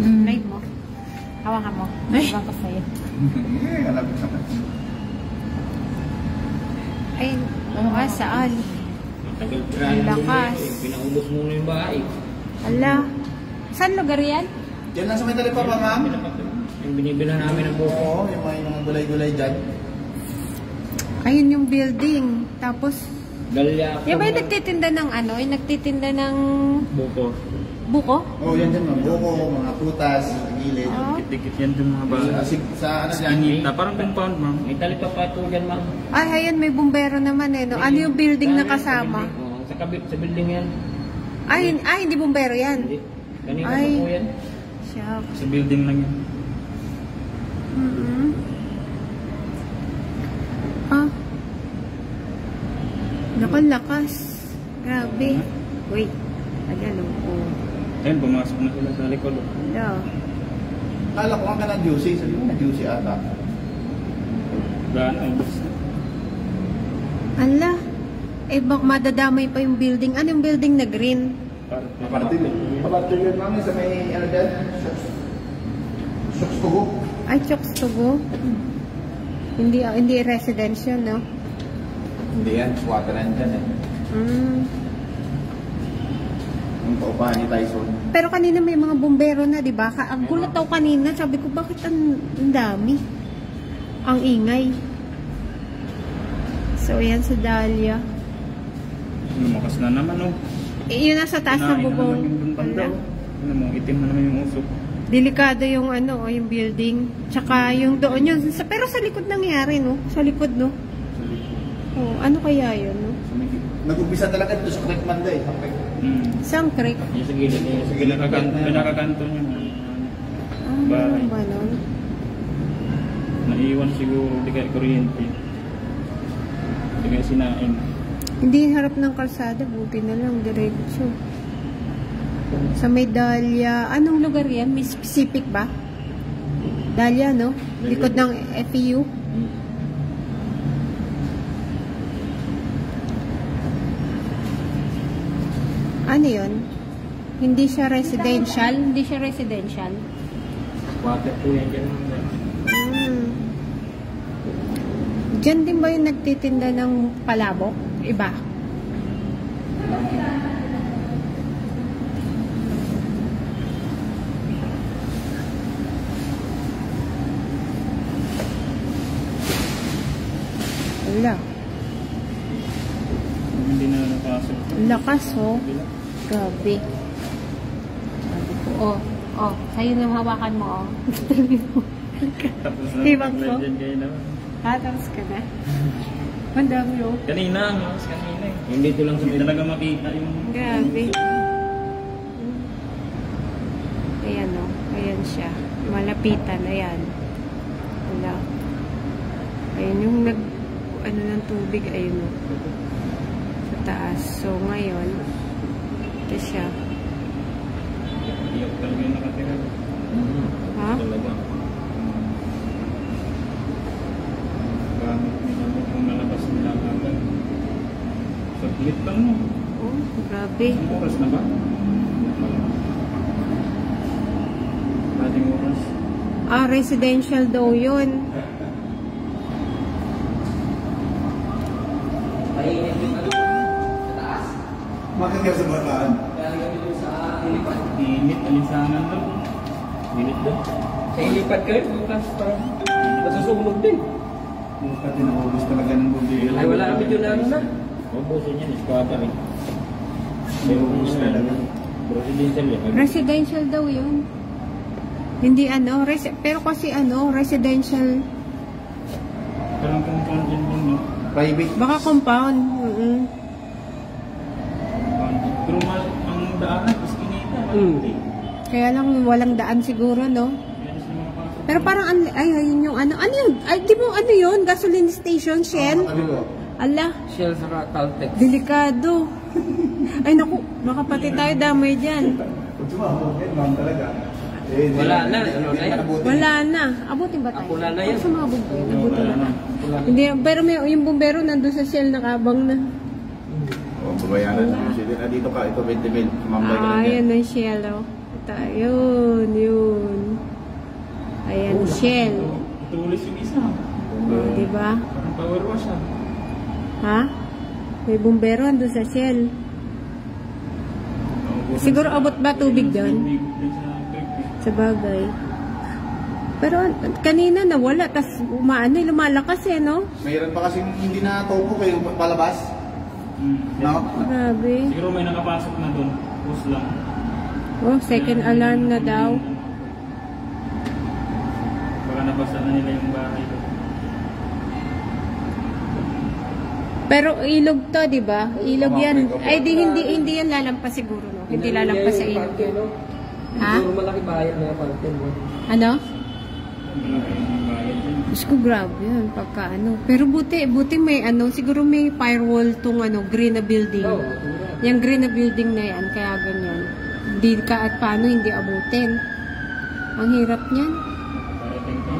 Live mo. Hawakan mo. Hawakan ko sa'yo. Alam ko naman. Ay, saan? Ang lakas. Pinaubos muna yung bahay. Ala. Saan lugar yan? Yan lang sa may talipapa, ma'am. Yung binibilan namin ng buko. Oo, yung mga gulay-gulay dyan. Ayun yung building. Tapos, Galya. yan ba yung nagtitinda ng ano? Yung nagtitinda ng Buko. buko? Oo, yan dyan, ma'am. Buko, mga prutas, sa gilid. Oh. Dikit yan yung mga bahay. Sa ano dyan? Inita, parang compound, ma'am. May talita pa ito dyan, ma'am. Ay, ayan, may bumbero naman eh. No? Ano yung building na kasama? Sa sa building yan. Ay, hindi bumbero yan. Hindi. Kanina Ay. pa po yan. Siya. Sa building lang yan. Ah. Lakas. Grabe. Wait. Ayan o. Ayun, pumasok na sila sa likod. Yeah. Kala ko ang ka ng juicy. Sabi mo na juicy ata. Gaan ay Ala. Eh, bak madadamay pa yung building. Ano yung building na green? Apartment yun, ma'am. Sa may ano dyan? Shops Tugo. Ay, Chokes to go. Hindi residential, no? Hindi yan. Swataran dyan eh. Yung paupahan ni Tyson. Pero kanina may mga bumbero na, di ba? Ang gulat ako kanina. Sabi ko, bakit ang dami? Ang ingay. So, yan sa Dahlia. lumakas na naman, oh. Yun nasa taas ng bubong. Wala. Ano mo, itim na naman yung usok. Delikado yung ano, yung building. Tsaka yung doon yun. Pero sa likod nangyari, no? Sa likod, no? Oh, ano kaya yun, no? Nag-umpisa talaga dito sa Creek Manday. Sang Creek. Yung sa gilid, yung sa gilid. Pinakakanto niya. Ano ba nun? Naiwan siguro, di kaya kuryente. Di kaya sinain. Hindi harap ng kalsada, buti na lang, diretso. Sa may Dahlia, anong lugar yan? May specific ba? Dahlia, no? Likod ng FEU. Ano yun? Hindi siya residential? Hindi siya residential? Water po yan dyan. Diyan din ba yung nagtitinda ng palabok? Iba? Wala. Hindi na napasok. Lakas, oh. Grabe. Sabi ko, sa'yo na hawakan mo, oh. Tapos na. Hibang ko? Kayo na. Tapos ka na. Ang dami, oh. Kanina, kanina eh. Hindi ito lang sa talaga makita yung... Grabe. Ayan, oh. Ayan siya. Malapitan, ayan. Wala. Ayan yung ano ng tubig, ayun, oh. Sa taas. So, ngayon, ito siya. Iyak talaga yung nakatira. Ha? Talaga. Gamit nila mo kung nalabas nila agad. Saglit lang mo. Oh, grabe. Ang oras na ba? Ating oras. Ah, residential daw yun. Bakit ka sa bataan? Init, alinsangan daw. Init daw. Sa ilipat kayo, bukas parang nasusunog din. Bukat din naubos talaga ng bumbiro. Ay, wala kami dyan ano na. Ubusin yan, squatter eh. Naubos talaga. Residential yan. Residential daw yun. Hindi ano, pero kasi ano, residential. Parang compound yan din, no? Private. Baka compound. Pero ang daanan, iskinita. Kaya lang walang daan siguro, no? Pero parang, ayun yung ano yun? Ay, di mo ano yun? Gasoline station, Shell? Ala, Shell sa Caltex. delikado. Ay, naku, baka pati tayo damay dyan. Kung sumabog yan, ma'am talaga. Wala na, ano na yan? Wala na. Abutin ba tayo? Wala na yan. Sa mga bumbero. Abutin ba? Hindi, pero yung bumbero nandun sa Shell nakabang na. Babayaran na siya. Dito ka, ito 20 mil. Sumambay ka lang Yan ang Shell, oh. nakita. Yun. Ayan, Shell. Tulis yung isa. Diba? Parang power wash ah. Ha? May bumbero doon sa Shell. Siguro abot ba tubig doon? Sa bagay. Pero kanina nawala, tas lumalakas no? Mayroon pa kasi hindi na topo kayo palabas. No? Grabe. Siguro may nakapasok na doon. Push lang. Oh, second alarm na daw. Baka nabasa na nila yung bahay doon. Pero ilog to, di ba? Ilog yan. Ay, hindi yan lalampas siguro, no? Hindi lalampas sa ilog. Ha? Siguro malaki bayan na parken mo. Ano? Yung bayad yun. Diyos ko, grabe yan. Pagka ano. Pero buti may siguro may firewall tong green na building. Yung green na building na yan, kaya ganyan. Hindi ka at paano hindi abutin. Ang hirap niyan. Parating ka.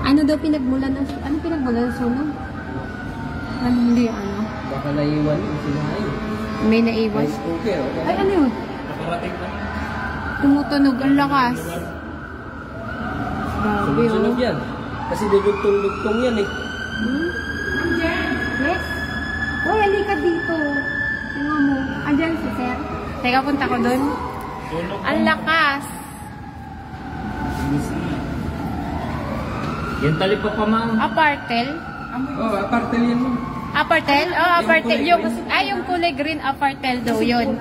Ano pinagmulan ng sunog? Hindi, Baka naiwan yung sinahay. May naiwan. Okay, okay. Ay, ano yun? Nakarating ka. Tumutunog ang lakas. Grabe, Sunog yan. Kasi dugtong-dugtong yan eh. Yes? Uy, halika dito. Tingnan mo. Andyan si Sir. Teka, punta ko doon. Ang lakas. Yan talip pa pa ma'am. Apartel? Oh, apartel yan mo. Apartel? Oh, apartel. Yung kulay green apartel daw yun.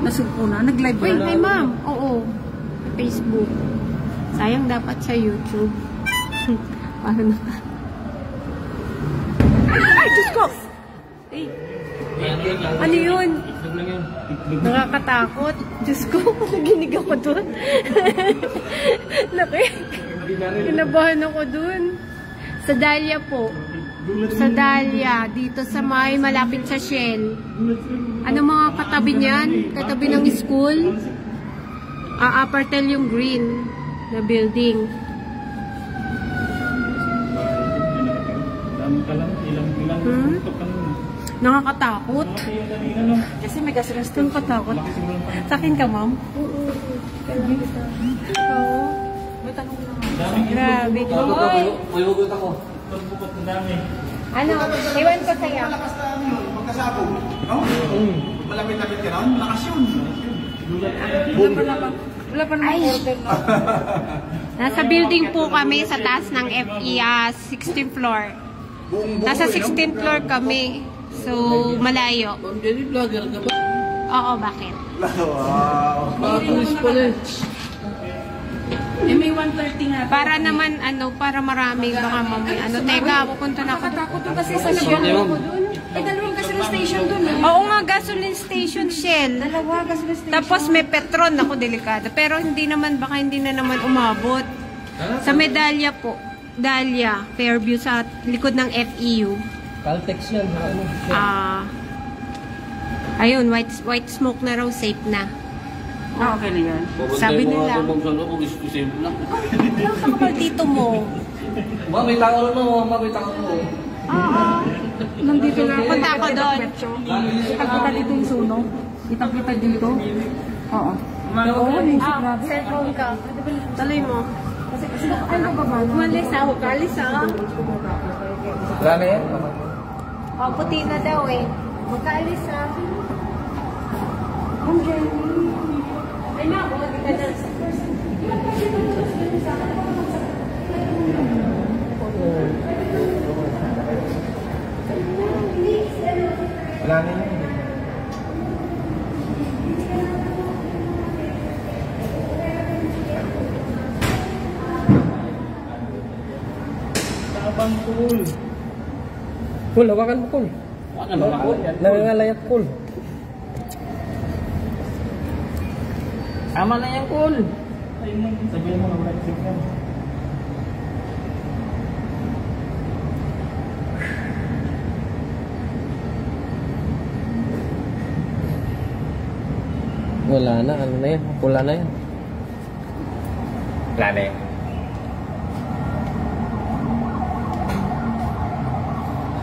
Nasugpo na? Nag-live Uy, ba? may ma'am. Oo. Facebook. Sayang dapat sa YouTube. Paano? Ay, Diyos ko! Ay, ano yun? Itlog lang yun. Nakakatakot. Diyos ko, naginig ako dun. Laki. Kinabahan ako dun. Sa Dahlia po. Sa Dahlia. Dito sa malapit sa Shell. Ano mga katabi niyan? Katabi ng school? Apartel yung green na building. Dami ka lang. Ilang tutok ka nun. Nakakatakot. Malaki yung kanina no. Kasi may gas-gas Ang katakot. Malaki siguro yung Sa akin ka, ma'am? Oo. May tanong lang. daming Grabe. Hoy! May hugot ako. bukot na dami. Ano? Iwan ko sa'yo. Malakas na yun, pagkasabog. No? Malapit-lapit ka nun, malakas yun. Wala pa namang order na. Nasa building po kami sa taas ng FEA, 16th floor. Nasa 16th floor kami. So, malayo. Ma'am Jenny, vlogger ka ba? Oo, bakit? Wow. Tulis pala eh. Eh, may 130 nga. Para naman, para marami baka mamaya. Teka, pupunta na ako. Nakatakot doon kasi sa Shell. Eh, dalawang gasoline station doon eh. Oo nga, gasoline station, Shell. Dalawa gasoline station. Tapos may Petron, ako delikado. Pero baka hindi na naman umabot. Sa Medalya po. Dahlia, Fairview, sa likod ng FEU. Caltex yan. Ano? Ayun, white smoke na raw, safe na. Okay na yan. Sabi nila. Kung safe lang. Ilang sa kapal dito mo? Ma, may tao mo. Ma, may tao mo. Oo. Nandito na. Punta ako doon. Kitang-kita dito yung sunog. Kitang-kita dito. Oo. Oo, grabe. Cellphone ka. Tuloy mo. Ano ba ba? Umalis ako. Kalis ako. Gana yan? Puti na daw eh. Magkaalis ako. Ang Jenny. Ay na, hindi ka na. Wala na yun. Tabang pool. Kul, hawakan mo Kul. Nangangalayat Kul. Tama na yan Kul. Ayun lang, sabihin mo na wala yung signal. Wala na, ano na yan? Pula na yan. Wala na yan.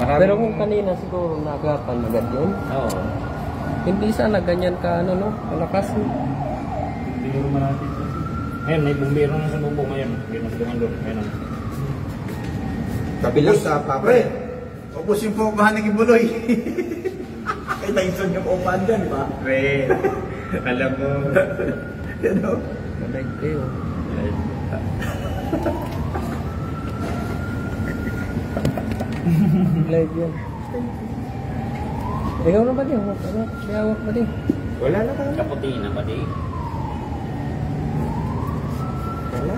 Pero kung kanina siguro nagapan agad yun. Oo. Hindi sana ganyan ka ano no, malakas. bumbero malapit kasi. Ngayon, may bumbero na sa lubong ngayon. Hindi na sila doon. Ngayon. Tapos sa papre. Tapos yung pumahan ng Kibuloy. Kay Tyson yung upahan dyan, di ba? Pre, alam mo. Ano? Malag kayo. Live yan. Ikaw na ba din? May hawak ba din? Wala na tayo. Kaputi na ba di? Wala.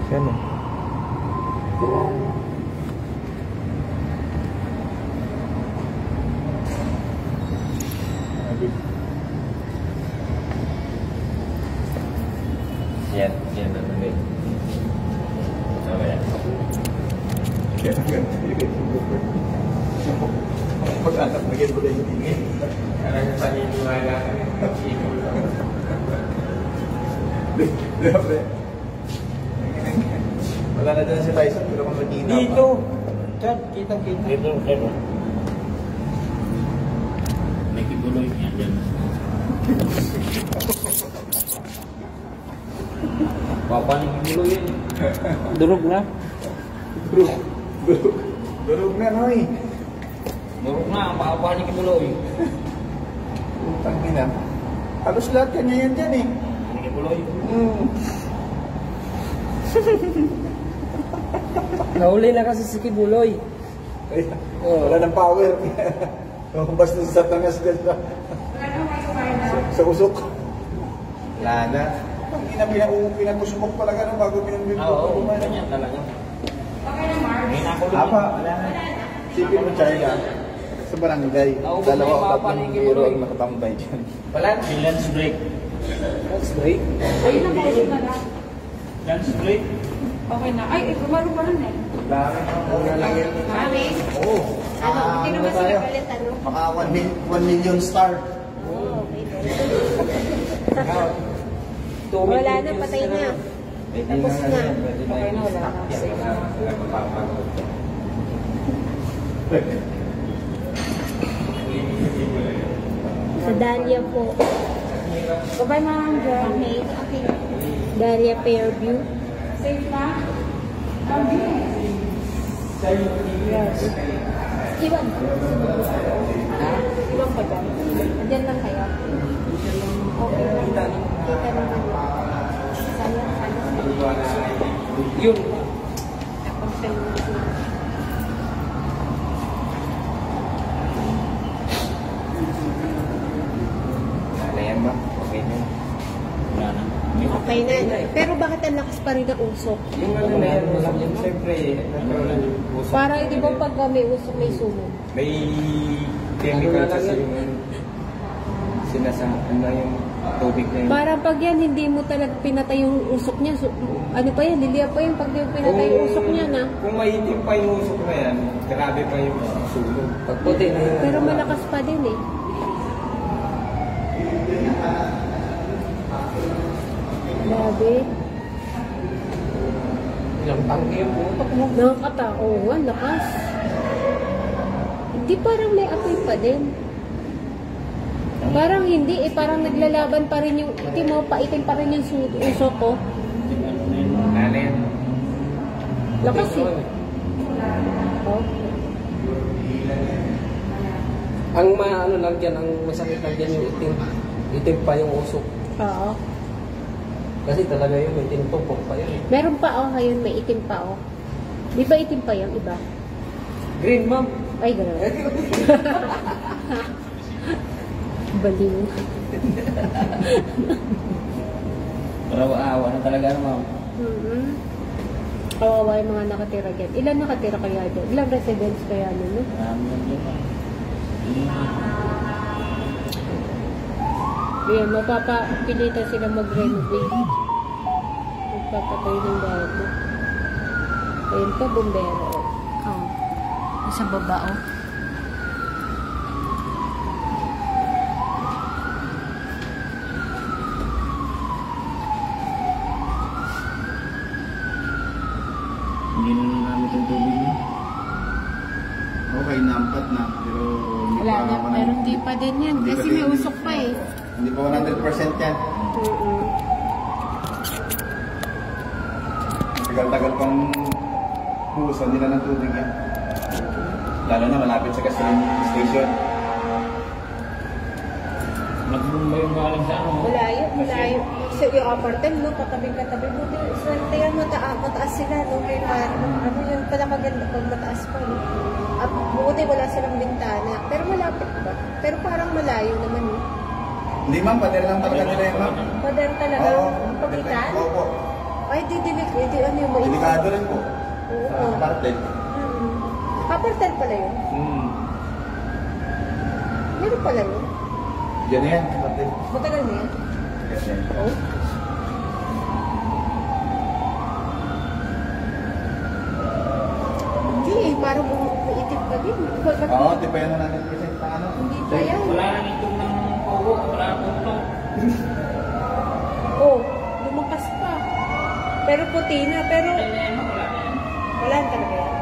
Siya na. Yan na naman. Okay. Pag-anak na Kibuloy yung tingin. Karang paniniwala kami. Grabe. Wala na dyan si Tyson, pero kung magkita pa. Dito. Chad, kitang-kita. Ito. May Kibuloy niya dyan. Papa ni Kibuloy yun. Durog na. Durog na, Noy. Durog na ang papa ni Kibuloy. Utang ina. Halos lahat kanya yan dyan eh. Ni Kibuloy. Nahuli na kasi si Kibuloy. Ay, wala ng power. Basta sa Satanas dyan sa usok. Wala na. Pag pinakusumok pala gano'n bago pinamimik. Oo, ganyan talaga. May nakulong. Apa, wala na. Sipin mo, Charla. Sa barangay. Dalawa o tatlong biro ang nakatambay dyan. Wala, may lunch break. That's great. Ayun na, ayun na lang. Lunch break? Okay na. Ay, kumaro pa rin eh. Wala lang yan. Mami, Oo. ano, hindi naman sila galit, ano? Maka 1 million star. Oo, okay. Wala na, patay na. Tapos na. Okay na, wala na. Safe na. Sa Dahlia po. Bye-bye, ma'am. Okay, okay. Dahlia Fairview. Safe na? Yes. Iwan. Iwan pa ba? Andyan lang kayo. Okay lang. Kita naman. Sayang. Yun. Wala yan ba? Okay na. Wala na. Okay na. Pero bakit ang lakas pa rin ang usok? Yung ano na yan, siyempre, Para di ba pag may usok may sumo? May chemical kasi yung sinasahan na yung tubig na yun. Para pag yan hindi mo talaga pinatay yung usok niya. Ano pa yan? Liliya pa yung pag di mo pinatay yung usok niya na. Kung maitim pa yung usok na yan, grabe pa yung sunog. pagputi na yun. Pero malakas pa din eh. Grabe. Ilang tangke yung putok mo. Nakakatakot. Lakas. Hindi parang may apoy pa din. Parang hindi eh. Parang naglalaban pa rin yung itim mo. Paitim pa rin yung usok ko. Alin? Lakas eh. Oh. Ang ano lang dyan, ang masakit lang dyan yung itim. Itim pa yung usok. Oo. Kasi talaga yun, may tinutumpok pa yun. Meron pa oh. Ngayon may itim pa oh. Di ba itim pa yung iba? Green, ma'am. Ay, gano'n. Baliw. Awa na talaga naman. Kawawa yung mga nakatira dyan. Ilan nakatira kaya dyan? Ilang residents kaya nun? No? Marami lang dyan. Ayan, mapapapilitan sila mag-renovate. Magpapatayo ng bago. Ayun pa, bumbero. Oh. Sa baba, oh. Hindi na namin itong tubig niya. Okay, nampat na. Pero hindi Wala pa na, ako pero hindi pa din yan. Hindi pa Kasi din may yan. usok pa eh. Hindi pa 100% yan. Tagal-tagal pang buhusan nila ng tubig yan. Lalo na malapit sa gasoline station. Nagbumba yung galing sa ano. Malayo. So, yung apartment, no, katabing-katabi. Buti, swerte yan, mataas sila, no, may ano yun, pala maganda pag mataas pa, no. At buti wala silang bintana. Pero malapit ba? Pero parang malayo naman, no. Hindi ma'am, pader lang talaga nila yun ma'am. Pader talaga, ang pagitan? Opo. Ay, ano yung mainit? Delikado rin po. Oo. Sa apartment. Apartment pala yun? Meron pala yun? Yan na yan, apartment. Matagal na yan? Yes, yan. Oo. Hindi, parang maiitip pa din. Oo, di pa yan na natin kasi sa ano. Hindi pa yan. Wala nang itong ng pogo, wala akong ito. Oh, lumakas pa. Pero puti na, pero wala talaga yan.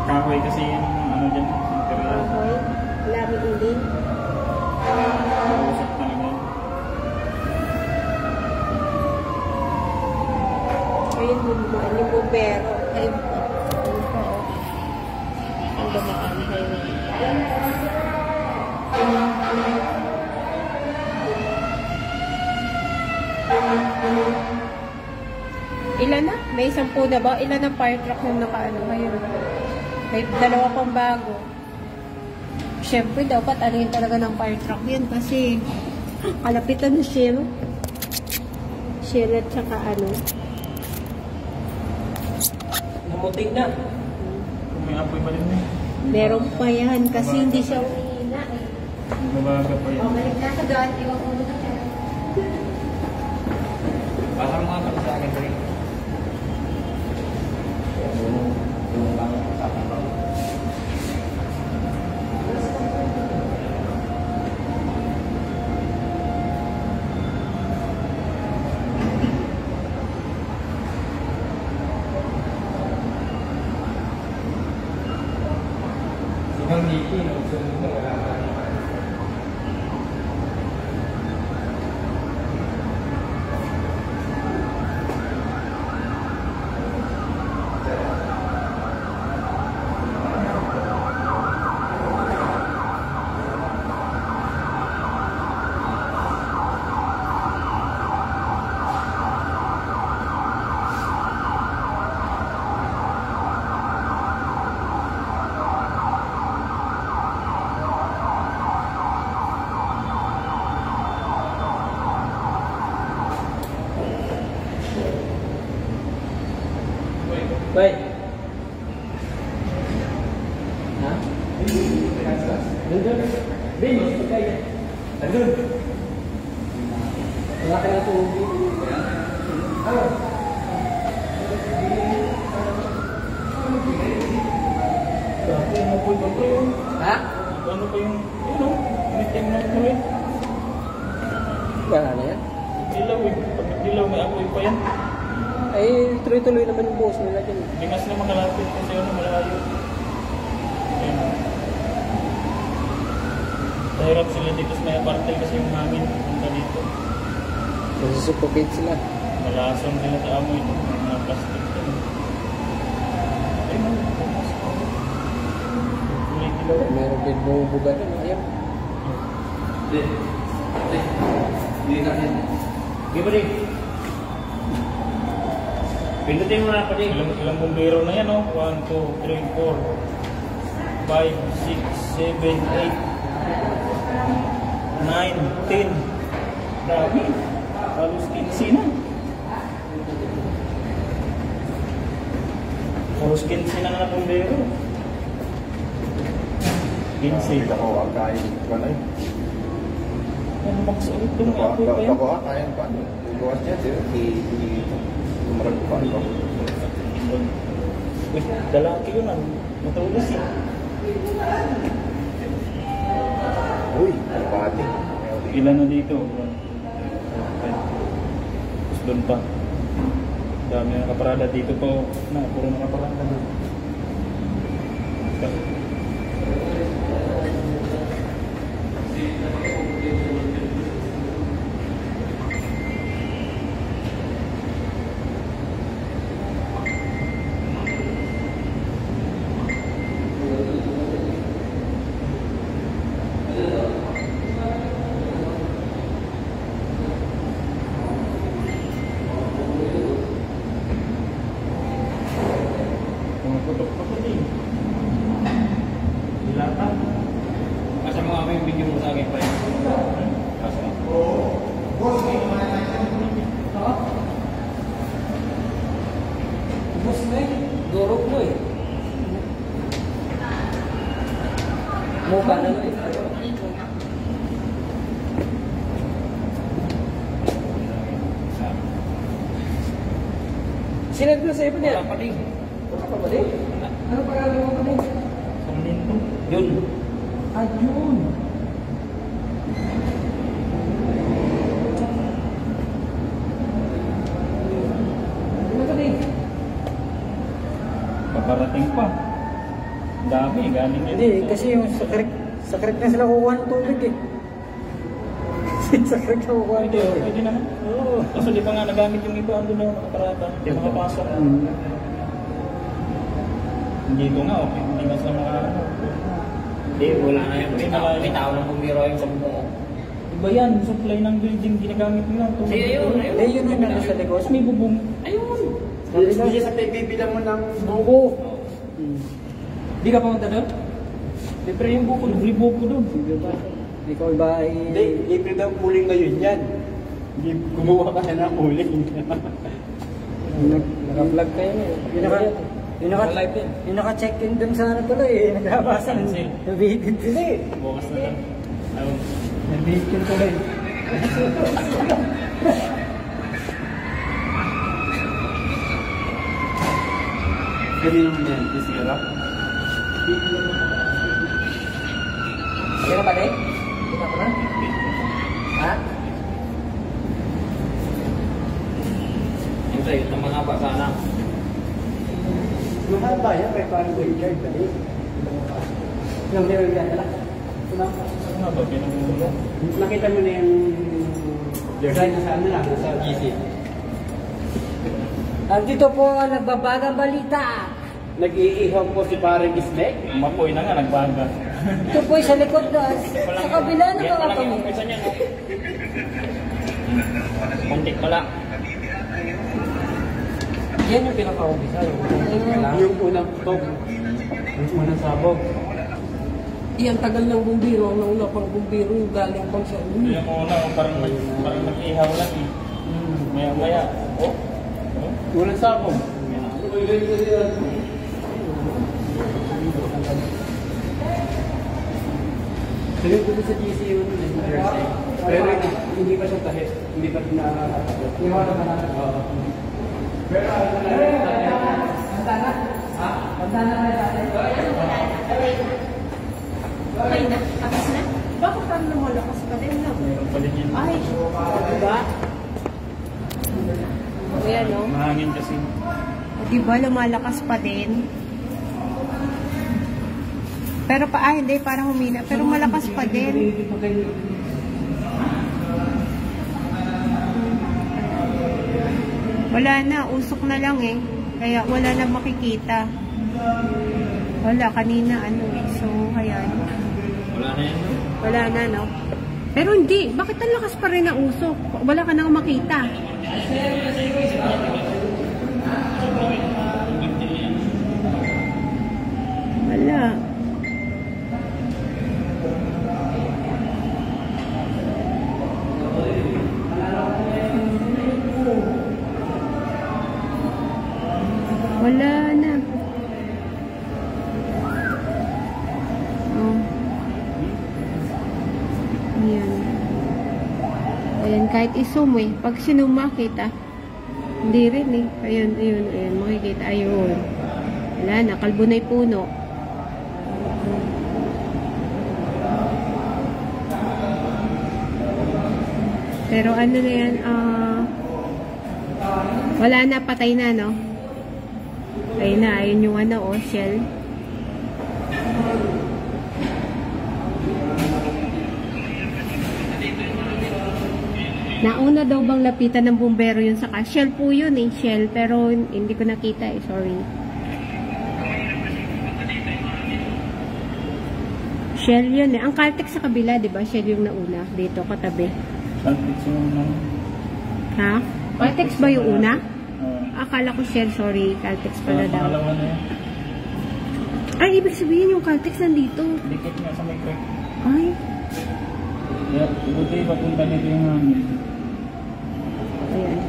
Kahoy kasi yung ano dyan, material. Okay. Wala may uling. Usap talaga. Ayun, bumumaan yung bumbero. Ayun pa. Ayun pa, oh. Ang dumaan kayo. Ilan na? May 10 na ba? Ilan na fire truck na nakaano ngayon? May 2 pang bago. Siyempre, dapat alin talaga ng fire truck yan kasi kalapitan na Shell. Shell at saka ano. Namuting na. May apoy pa rin eh. Meron pa yan kasi hindi siya umihina eh. Mabaga pa yan. O, balik na sa doon. Iwan ko na siya. Pasang mga kami sa akin rin. Yung lang sa akin ba? Sinang ngiti, nagsunod na wala ka. Bay. Ha? Doon. Bin, pagkaya. Doon. Wala ka na tubig. Ano po ba ito yun? Ha? Ano pa yung, meeting na ito eh. Wala na yan. Dilaw eh. Pag dilaw may apoy pa yan. Ay, tuloy-tuloy naman yung buhos nila dyan. Bingas na makalapit kasi ano malayo. Ayun. Tahirap sila dito sa may apartment kasi yung hangin punta dito. Nasusuffocate sila. Malason sila sa amoy ito. Mga plastic ito. Ayun. Tuloy dilaw. Meron din bumubuga rin. Ayan. Hindi na yan. Give it. Pindutin mo na pa din. Ilang bumbero na yan, oh. 1, 2, 3, 4, 5, 6, 7, 8, 9, 10. Dami. Halos 15 na. Halos 15 na na bumbero. 15. Ako, ang kain ko na yun. Ano baksa ulit ito? May apoy pa yan. Ako, kain pa. Ibukas niya, tumarag pa ito. Uy, lalaki yun ah. Matulas eh. Uy, pati. Ilan na dito? Tapos doon pa. Dami na nakaparada dito pa. Puro nakaparada doon. lagay pa yun. Bus na eh. Durog mo eh. Mukha na eh. Sinag na sa iba niya? Pating. Wala pa ba din? Ano pa gagawin mo pating? Saminto. Yun. Ah, yun. Ano pa din? Paparating pa. Dami, galing yun. Hindi, kasi yung sa creek na sila kukuha ng tubig eh. Sa creek na kukuha ng Pwede, tubig. pwede naman. Oo. Kaso di pa nga nagamit yung iba, ando na nakaparata. Hindi makapasok. Dito nga, okay. Hindi nga sila makaano. Hindi, wala na yun. May tao ng bumiro yung pagbuo. Iba yan, supply ng building, ginagamit nila. Hindi, ayun. Eh, yun yung nasa sa likod. Tapos may bubong. Ayun. Hindi sa bibilang mo ng buko. Di ka pumunta doon? Libre yung buko, libre buko doon. Ikaw ba ay... Hindi, libre daw uling ngayon yan. Hindi gumawa ka na ng uling. Naka-vlog kayo eh. Yung naka-check-in dun sa ano tuloy eh. Nagbabasa. Cancel. Nabihitin sila eh. Bukas na lang. Ayun. Nabihitin tuloy. Pwede naman yan, isira. Kaya na ba din? Kita ko na? Ha? Yung sa'yo, ng mga ba sana? Mahal ba yan? May parang graveyard dali. Yung meron yan nila? Ano ba, pinag-ulo? Nakita mo na yung design na sa ano lang, sa GC. Andito po ang nagbabagang balita. Nag-iihaw po si parang Ismek. Mapoy na nga, nagbaga. Ito po sa likod na. Sa kabila na Yan mga pa lang yung kami. umpisa niya, no? Kontik pa lang. Yan yung pinaka-umpisa. Yung unang top. Yung unang sabog. Iyan tagal ng bumbiro. Ang nauna pang bumbiro galing pang sa ulo. Yung una, parang nag-ihaw lang eh. Maya-maya. Oh? Unang sabog. Sabi ko sa GC yun. Pero hindi pa siya tahit. Hindi pa siya nakakatagot. Iwan na ba na? Oo. Pero ano na rin? Okay na. Tapos na? Bakit parang lumalakas pa din na? Meron pa din yun. Ay, diba? O yan, no? Mahangin kasi. O, diba lumalakas pa din? Pero hindi, parang humina. Pero malakas pa din. Wala na, usok na lang eh. Kaya wala na makikita. Wala, kanina ano eh. So, ayan. Wala na yan. Wala na, no? Pero hindi, bakit ang lakas pa rin ang usok? Wala ka nang makita. Wala. Wala na. Oh. Ayan. Ayan, kahit i-zoom eh. Pag sinum makita, hindi rin eh. Ayun, ayun, ayun. Makikita, ayun. Wala na, kalbo na yung puno. Pero ano na yan, wala na, patay na, no? Ayun na, ayun yung ano, oh, shell. Nauna daw bang lapitan ng bumbero yun sa shell po yun eh, shell. Pero hindi ko nakita eh, sorry. Shell yun eh. Ang Caltex sa kabila, di ba? Shell yung nauna. Dito, katabi. Caltex yung una. Ha? Caltex ba yung una? Akala ko shell, sorry. Caltex pala daw. Pangalawa na yan. Ay, ibig sabihin yung Caltex nandito. Dikit nga sa may crack. Ay. Kaya, buti papunta nito yung hangin. Ayan.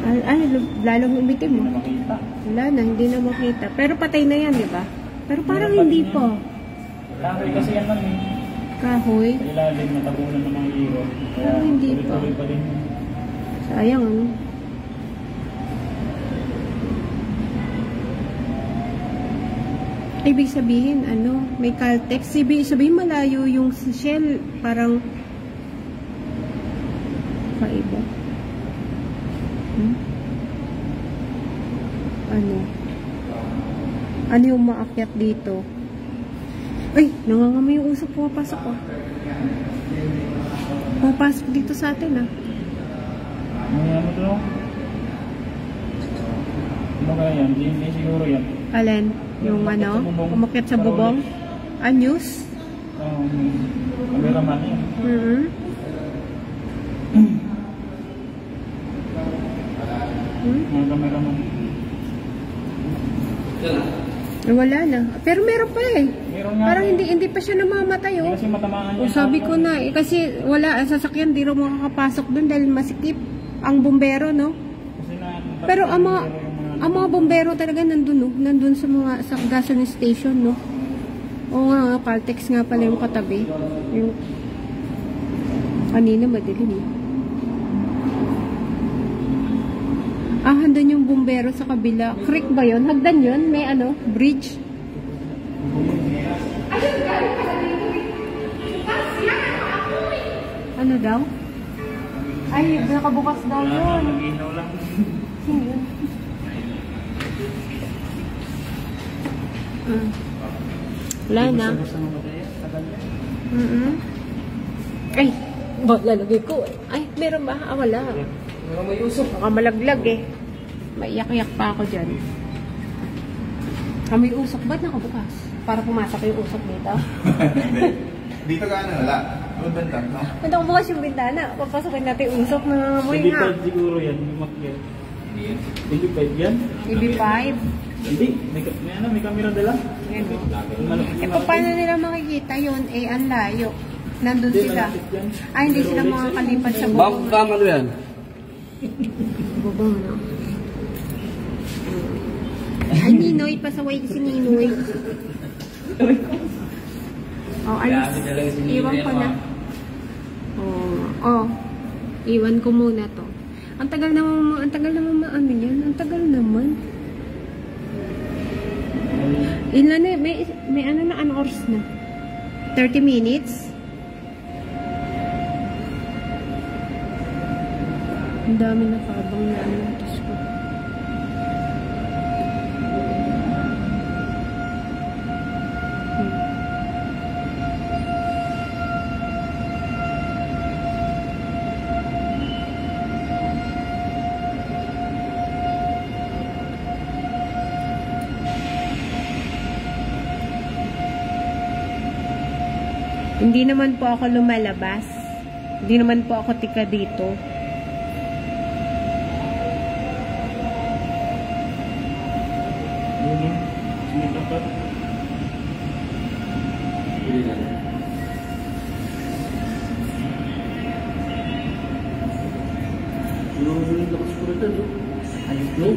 Ay, lalong umitim mo. Hindi na makita. Wala na, hindi na makita. Pero patay na yan, di ba? Pero parang hindi pa. Kahoy kasi yan man eh. Kahoy. Sa ilalim, natabunan ng mga iro. Kaya, Pero hindi pa. tuloy pa rin. Sayang, ano? Ibig sabihin, ano, may Caltex. Sabihin malayo yung shell, parang kaiba. Ano yung maakyat dito? Ay, nangangamay yung usok. Pumapasok ko. Pumapasok dito sa atin, ah. Ano to? Ano kaya yan? Hindi siguro yan. Alin? Yung ano? Umakyat sa bubong? News? Cameraman yan. Mga cameraman. Wala na. Pero meron pa eh. Meron nga. Parang hindi pa siya namamatay, Hindi oh. kasi matamaan O sabi ko na, kasi wala, sasakyan, di rin makakapasok doon dahil masikip ang bumbero, no? Pero ang mga bumbero talaga nandun, no? Nandun sa gasoline station, no? Oo nga, Caltex nga pala yung katabi. Yung kanina madilim, no? Handun yung bumbero sa kabila. Creek ba yun? Hagdan yun? May ano? Bridge? Ano daw? Ay, nakabukas daw yun. Nag-inaw lang. Sino yun? Wala na. Ay, lalagay ko. Ay, meron ba? Wala. Pero may usok. Baka malaglag eh. Maiyak-iyak pa ako dyan. May usok. Ba't nakabukas? Para pumasok yung usok dito? Dito ka ano, wala. Ano benta, no? Ba't nakabukas yung bintana? Papasokin natin yung usok ng amoy nga. EB5 siguro yan. Yung makyat. EB5 yan? EB5? Hindi. May camera dala. Yan o. Paano nila makikita yun? Ang layo. Nandun sila. Hindi sila makakalipad sa bubong. Ma'am, ano yan? Bubong, no? Ay, Ninoy. Pasaway si Ninoy. Alis. Iwan ko na. Iwan ko muna to. Ang tagal naman maano yan. Ang tagal naman. Ilan na, may ano na, anong oras na? 30 minutes? Ang dami na kabang na ano. Diyos ko. Hindi naman po ako lumalabas. Hindi naman po ako tika dito. Ayos mo.